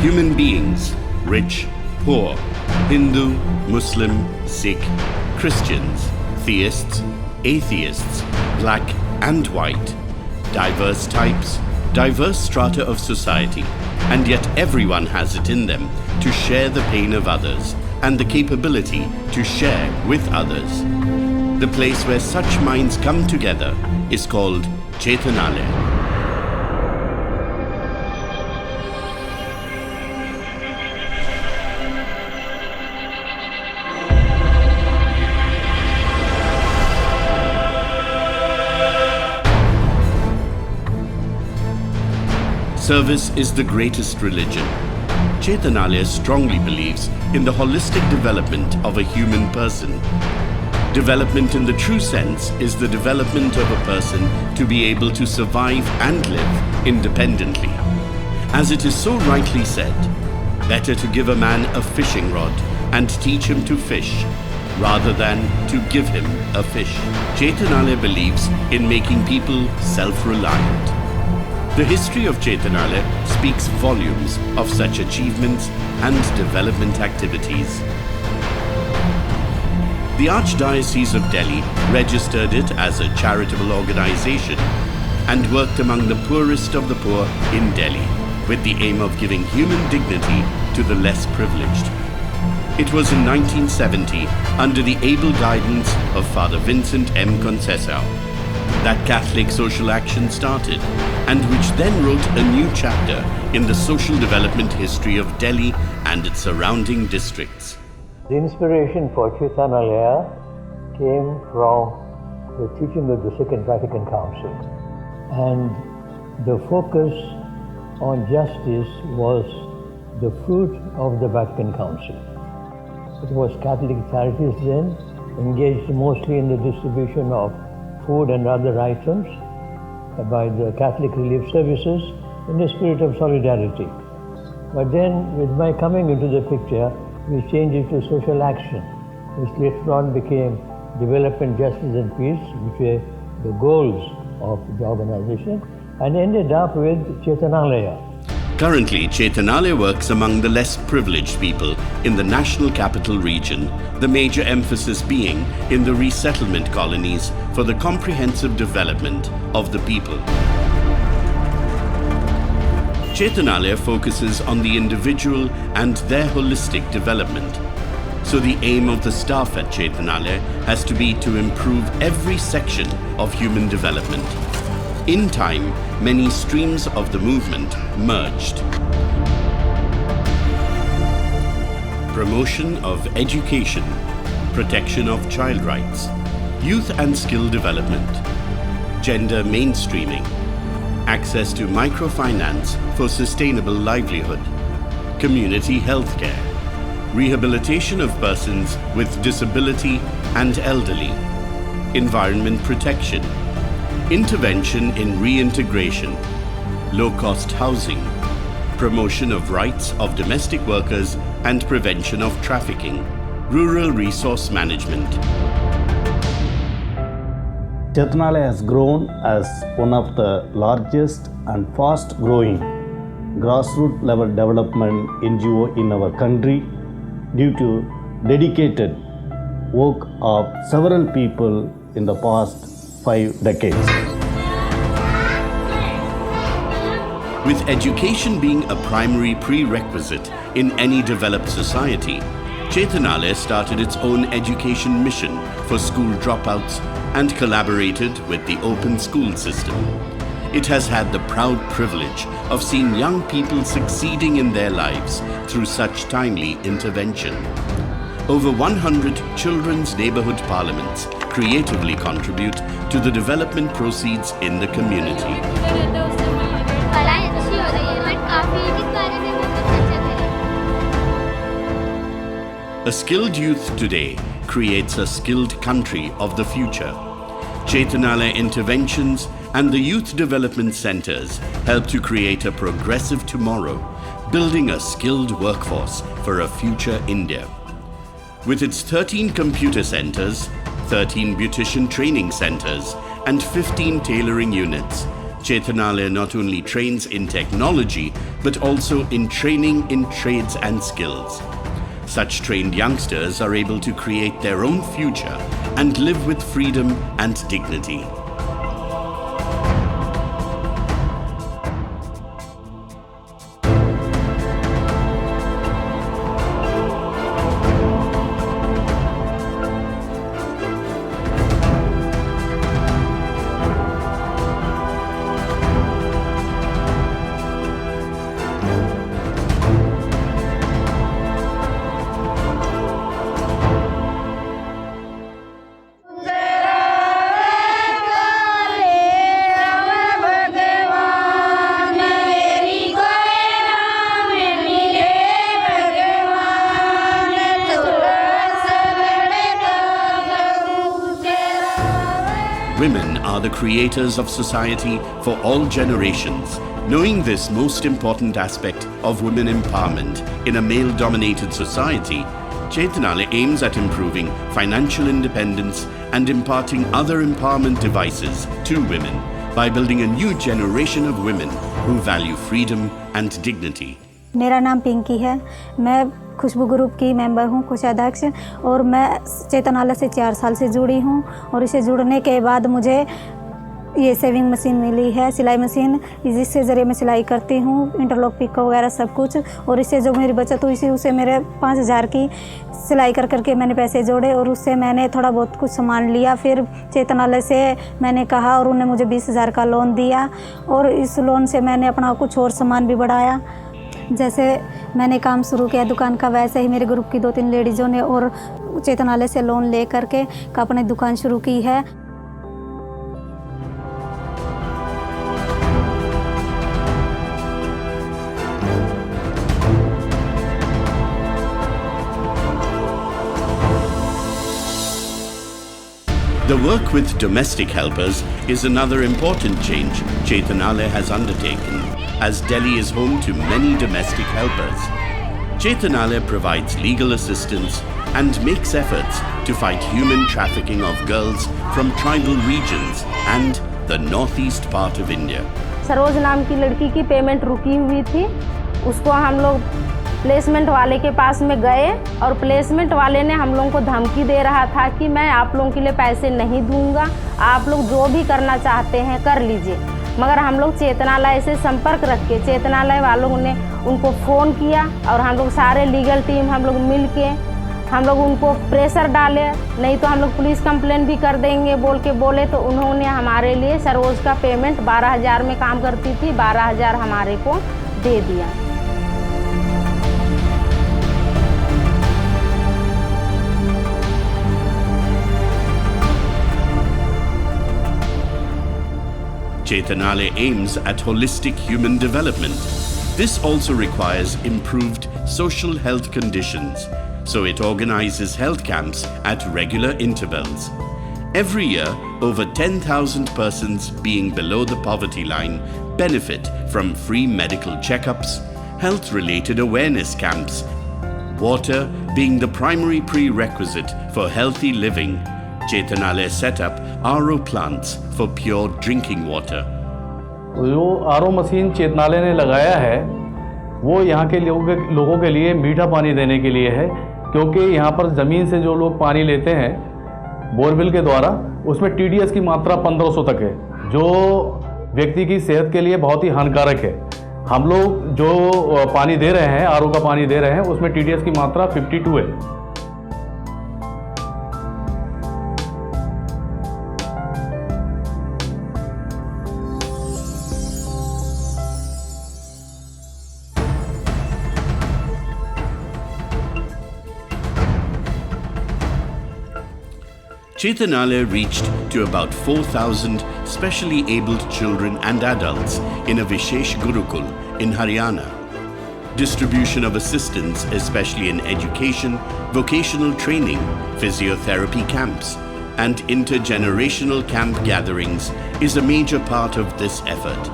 Human beings, rich, poor, Hindu, Muslim, Sikh, Christians, theists, atheists, black and white, diverse types, diverse strata of society, and yet everyone has it in them to share the pain of others and the capability to share with others. The place where such minds come together is called Chetanalaya. Service is the greatest religion. Chetanalaya strongly believes in the holistic development of a human person. Development in the true sense is the development of a person to be able to survive and live independently. As it is so rightly said, better to give a man a fishing rod and teach him to fish, rather than to give him a fish. Chetanalaya believes in making people self-reliant. The history of Chetanalaya speaks volumes of such achievements and development activities. The Archdiocese of Delhi registered it as a charitable organization and worked among the poorest of the poor in Delhi with the aim of giving human dignity to the less privileged. It was in 1970, under the able guidance of Father Vincent M. Conceição, that Catholic social action started, and which then wrote a new chapter in the social development history of Delhi and its surrounding districts. The inspiration for Chetanalaya came from the teaching of the Second Vatican Council, and the focus on justice was the fruit of the Vatican Council. It was Catholic charities then engaged mostly in the distribution of food and other items by the Catholic Relief Services in the spirit of solidarity. But then, with my coming into the picture, we changed it to social action, which later on became development, justice and peace, which were the goals of the organization, and ended up with Chetanalaya. Currently, Chetanalaya works among the less privileged people in the National Capital Region, the major emphasis being in the resettlement colonies for the comprehensive development of the people. Chetanalaya focuses on the individual and their holistic development. So the aim of the staff at Chetanalaya has to be to improve every section of human development. In time, many streams of the movement merged. Promotion of education, protection of child rights, youth and skill development, gender mainstreaming, access to microfinance for sustainable livelihood, community healthcare, rehabilitation of persons with disability and elderly, environment protection, intervention in reintegration, low-cost housing, promotion of rights of domestic workers and prevention of trafficking, rural resource management. Chetanalaya has grown as one of the largest and fast-growing grassroots level development NGO in our country due to dedicated work of several people in the past 5 decades. With education being a primary prerequisite in any developed society, Chetanalaya started its own education mission for school dropouts and collaborated with the open school system. It has had the proud privilege of seeing young people succeeding in their lives through such timely intervention. Over 100 children's neighborhood parliaments creatively contribute to the development proceeds in the community. A skilled youth today creates a skilled country of the future. Chetanalaya interventions and the youth development centers help to create a progressive tomorrow, building a skilled workforce for a future India. With its 13 computer centers, 13 beautician training centers, and 15 tailoring units, Chetanalaya not only trains in technology, but also in training in trades and skills. Such trained youngsters are able to create their own future and live with freedom and dignity. Women are the creators of society for all generations. Knowing this most important aspect of women empowerment in a male-dominated society, Chetanalaya aims at improving financial independence and imparting other empowerment devices to women by building a new generation of women who value freedom and dignity. मेरा नाम पिंकी है। मैं खुशबू group की member हूँ, कोषाध्यक्ष, और मैं चेतनालय से 4 साल से जुड़ी हूँ। और इसे जुड़ने के बाद मुझे ये सेविंग मशीन मिली है, सिलाई मशीन, जिसके ज़रिए मैं सिलाई करती हूँ, इंटरलॉक पिको वगैरह सब कुछ। और इससे जो मेरी बचत हुई थी उसे मेरे 5,000 की सिलाई कर करके मैंने पैसे जोड़े और उससे मैंने थोड़ा बहुत कुछ सामान लिया। फिर चेतनालय से मैंने कहा और उन्होंने मुझे 20,000 का लोन दिया और इस लोन से मैंने अपना कुछ और सामान भी बढ़ाया। जैसे मैंने काम शुरू किया दुकान का, वैसे ही मेरे ग्रुप की 2-3 लेडीज़ों ने और चेतनालय से लोन ले करके अपनी दुकान शुरू की है। The work with domestic helpers is another important change Chetanalaya has undertaken, as Delhi is home to many domestic helpers. Chetanalaya provides legal assistance and makes efforts to fight human trafficking of girls from tribal regions and the northeast part of India. Saroj नाम की लड़की की payment रुकी हुई थी, उसको हम लोग प्लेसमेंट वाले के पास में गए और प्लेसमेंट वाले ने हम लोगों को धमकी दे रहा था कि मैं आप लोगों के लिए पैसे नहीं दूंगा, आप लोग जो भी करना चाहते हैं कर लीजिए। मगर हम लोग चेतनालय से संपर्क रख के चेतनालय वालों ने उनको फ़ोन किया और हम लोग सारे लीगल टीम हम लोग मिल के हम लोग उनको प्रेशर डाले, नहीं तो हम लोग पुलिस कंप्लेन भी कर देंगे बोले तो उन्होंने हमारे लिए सरोज का पेमेंट 12,000 में काम करती थी, 12,000 हमारे को दे दिया। Chetanalaya aims at holistic human development. This also requires improved social health conditions, so it organizes health camps at regular intervals. Every year, over 10,000 persons being below the poverty line benefit from free medical checkups, health-related awareness camps, water being the primary prerequisite for healthy living. Chetanalaya set up RO plants for pure drinking water. जो RO machine चेतनालय ने लगाया है वो यहाँ के लोगों के लिए मीठा पानी देने के लिए है, क्योंकि यहाँ पर ज़मीन से जो लोग पानी लेते हैं बोरवेल के द्वारा उसमें TDS की मात्रा 1500 तक है, जो व्यक्ति की सेहत के लिए बहुत ही हानिकारक है। हम लोग जो पानी दे रहे हैं, RO का पानी दे रहे हैं, उसमें TDS की मात्रा 52 है। Chetanalaya reached to about 4,000 specially abled children and adults in a Vishesh Gurukul in Haryana. Distribution of assistance, especially in education, vocational training, physiotherapy camps, and intergenerational camp gatherings is a major part of this effort.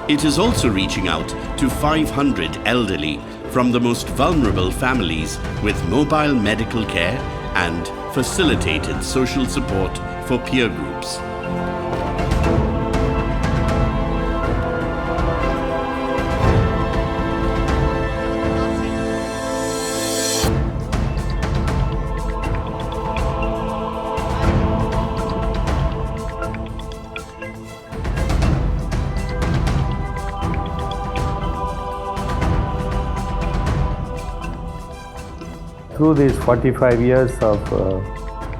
It is also reaching out to 500 elderly from the most vulnerable families with mobile medical care and facilitated social support for peer groups. through these 45 years of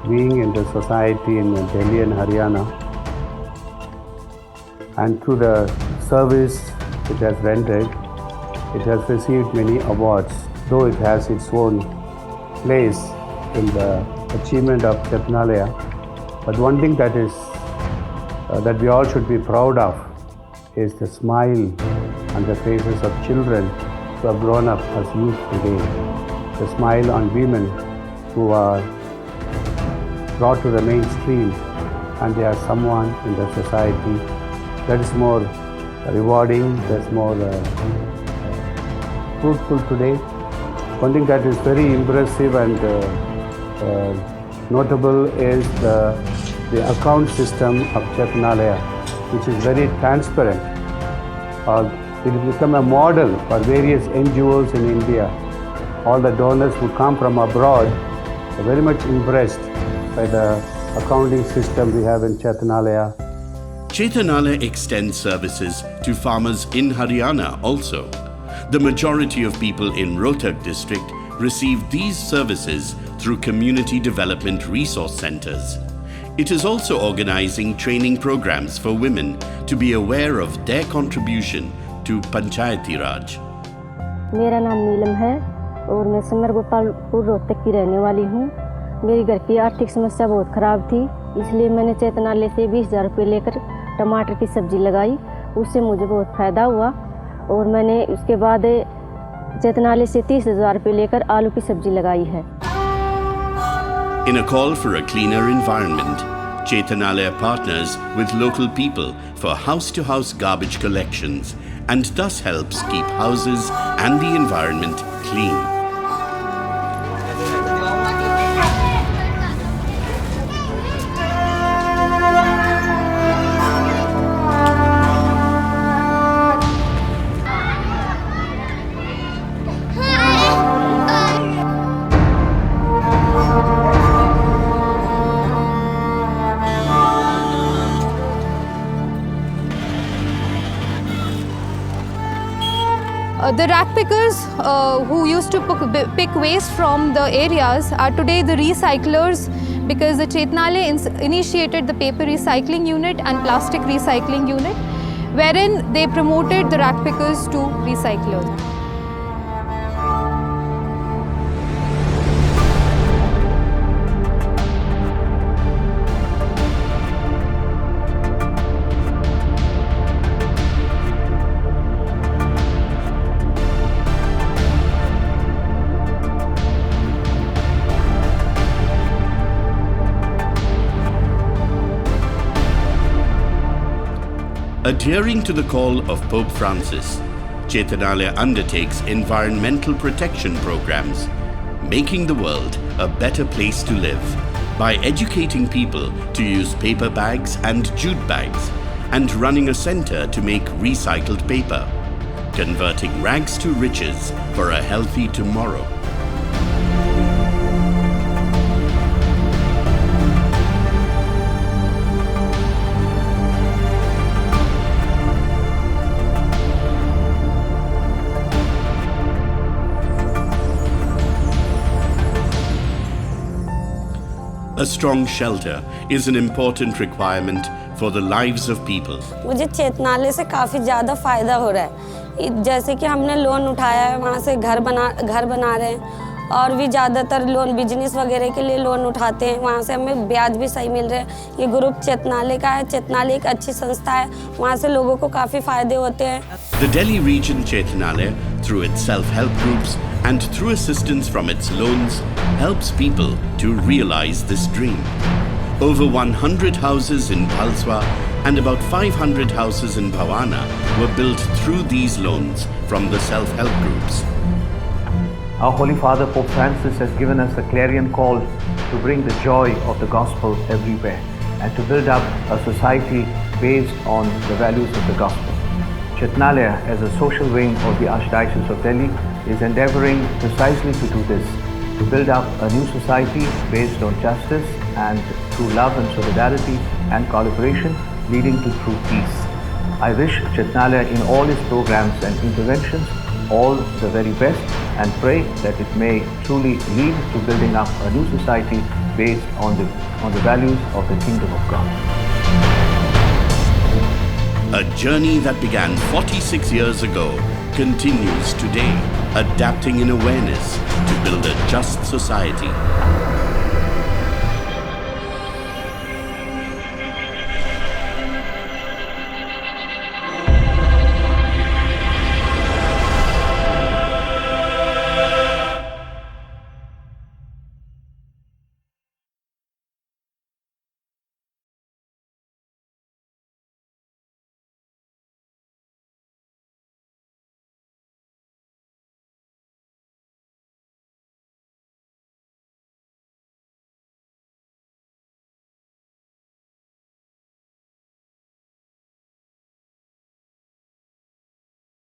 being in the society in Delhi and Haryana, and through the service it has rendered, it has received many awards, though it has its own place in the achievement of Chetanalaya. But one thing that is that we all should be proud of is the smile on the faces of children who have grown up as youth today, the smile on women who are brought to the mainstream and they are someone in the society. That is more rewarding, that's more fruitful today. One thing that is very impressive and notable is the account system of Chetanalaya, which is very transparent. It has become a model for various NGOs in India. All the donors who come from abroad are very much impressed by the accounting system we have in Chetanalaya. Chetanalaya extends services to farmers in Haryana also. The majority of people in Rohtak district receive these services through community development resource centers. It is also organizing training programs for women to be aware of their contribution to Panchayati Raj. मेरा नाम नीलम है और मैं summer Gopalpur Rohtak की रहने वाली हूँ। मेरी घर की आर्थिक समस्या बहुत ख़राब थी, इसलिए मैंने चेतनालय से 20,000 रुपये लेकर टमाटर की सब्ज़ी लगाई। उससे मुझे बहुत फ़ायदा हुआ और मैंने उसके बाद चेतनालय से 30,000 रुपये लेकर आलू की सब्ज़ी लगाई है। In a call for a cleaner environment, Chetanalaya partners with local people for house-to-house garbage collections and thus helps keep houses and the environment clean. The rag pickers who used to pick waste from the areas are today the recyclers, because the Chetanalaya initiated the paper recycling unit and plastic recycling unit, wherein they promoted the rag pickers to recyclers. Adhering to the call of Pope Francis, Chetanalaya undertakes environmental protection programs, making the world a better place to live by educating people to use paper bags and jute bags and running a center to make recycled paper, converting rags to riches for a healthy tomorrow. A strong shelter is an important requirement for the lives of people. मुझे चेतनालय से काफ़ी ज़्यादा फ़ायदा हो रहा है, जैसे कि हमने लोन उठाया है, वहाँ से घर बना रहे हैं और भी ज़्यादातर लोन बिजनेस वगैरह के लिए लोन उठाते हैं, वहाँ से हमें ब्याज भी सही मिल रहा है। ये ग्रुप चेतनालय का है, चेतनालय एक अच्छी संस्था है, वहाँ से लोगों को काफ़ी फ़ायदे होते हैं। The Delhi region Chetanalaya, through its self-help groups and through assistance from its loans, helps people to realize this dream. Over 100 houses in Bhalswa and about 500 houses in Bhavana were built through these loans from the self-help groups. Our Holy Father Pope Francis has given us a clarion call to bring the joy of the gospel everywhere and to build up a society based on the values of the gospel. Chetanalaya, as a social wing of the Archdiocese of Delhi, is endeavoring precisely to do this, to build up a new society based on justice and through love and solidarity and collaboration, leading to true peace. I wish Chetanalaya in all its programs and interventions all the very best and pray that it may truly lead to building up a new society based on the values of the Kingdom of God. A journey that began 46 years ago continues today, adapting in awareness to build a just society.